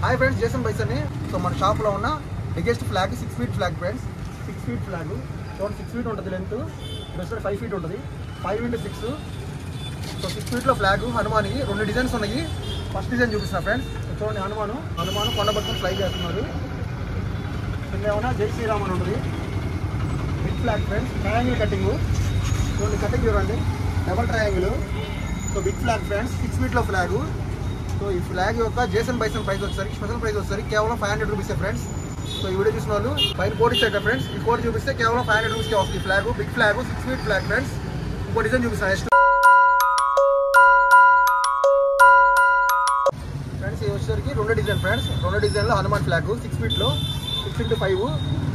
Hi friends, Jason bison. So మన షాప్లో ఉన్న biggest flag 6 feet flag friends. 6 feet flag చూడండి. 6 feet ఉంటుంది లెంత్, ఇక్కడ 5 feet ఉంటుంది. 5 into 6. సో 6 feet ఫ్లాగ్ హనుమాన్కి 2 డిజైన్స్ ఉన్నాయి. ఫస్ట్ డిజైన్ చూపిస్తున్నా ఫ్రెండ్స్. చూడండి, హనుమాను కొండ పట్టుకొని ఫ్లై చేస్తున్నారు. కింద ఏమన్నా జై శ్రీరామ్ అని ఉంటుంది. Big flag friends, triangle cutting. చూడండి, కటింగ్ చూడండి, double triangle. So big flag friends, 6 feet flag. So ఈ ఫ్లాగ్ యొక్క జేసన్ బైసన్ ప్రైస్ వచ్చేసరికి స్పెషల్ ప్రైస్ వచ్చేసరికి కేవలం 500 రూపీస్ ఫ్రెండ్స్. సో ఈ వీడియో చూసిన వాళ్ళు పైన కోడ్ ఇచ్చాక ఫ్రెండ్స్, ఈ కోడ్ చూపిస్తే కేవలం 500 రూపీస్కి వస్తుంది. Flag big flag 6 feet flag friends. ఇంకో డిజైన్ చూపిస్తాను నెక్స్ట్ ఫ్రెండ్స్. ఇది వచ్చేసరికి 2 డిజైన్ ఫ్రెండ్స్. 2 డిజైన్లో హనుమాన్ ఫ్లాగ్ 6 feetలో 6 into 5.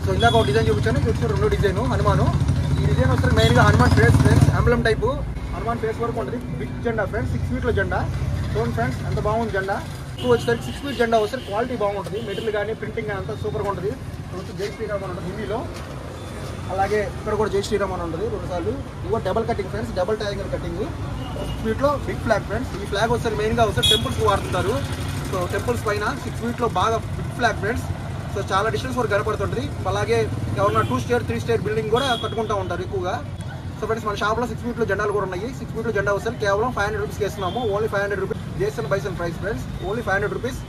సో ఇందాక ఒక డిజైన్ చూపించాను, చూపించారు 2 డిజైన్ హనుమాను. ఈ డిజైన్ వచ్చేసరికి మెయిన్గా Hanuman face friends, emblem type Hanuman face వరకు ఉంటుంది. బిగ్ జెండా ఫ్రెండ్స్, 6 feetలో జెండా. చూడండి ఫ్రెండ్స్, ఎంత బాగుంది జెండా. వచ్చేసరికి 6 feet జెండా వచ్చేసరికి క్వాలిటీ బాగుంటుంది. మెటీరియల్ కానీ ప్రింటింగ్ కానీ అంతా సూపర్గా ఉంటుంది. జై శ్రీరామ్ అని ఉంటుంది హిందీలో. అలాగే ఇక్కడ కూడా జై శ్రీరామ్ అని ఉంటుంది 2 సార్లు. ఇవో double cutting friends, double triangle cutting. 6 feetలో బిగ్ ఫ్లాగ్ ఫ్రెండ్స్. ఈ ఫ్లాగ్ వచ్చేసరికి మెయిన్గా వచ్చేసరికి టెంపుల్స్ వాడుతుంటారు. సో టెంపుల్స్ పైన 6 feetలో బాగా బిగ్ ఫ్లాగ్ ఫ్రెండ్స్. సో చాలా డిస్టెన్స్ వరకు కనపడుతుంటుంది. అలాగే ఎవరన్నా 2 stair 3 stair బిల్డింగ్ కూడా కట్టుకుంటూ ఉంటారు ఎక్కువగా. సో ఫ్రెండ్స్, మన షాప్లో 6 feetలో జెండాలు కూడా ఉన్నాయి. 6 feetలో జెండా వస్తే కేవలం 500 రూపీస్కి వేస్తున్నాము. ఓన్లీ 500 రూపీస్ జేసన్ బైసన్ ప్రైస్ ఫ్రెండ్స్. Only 500 rupees.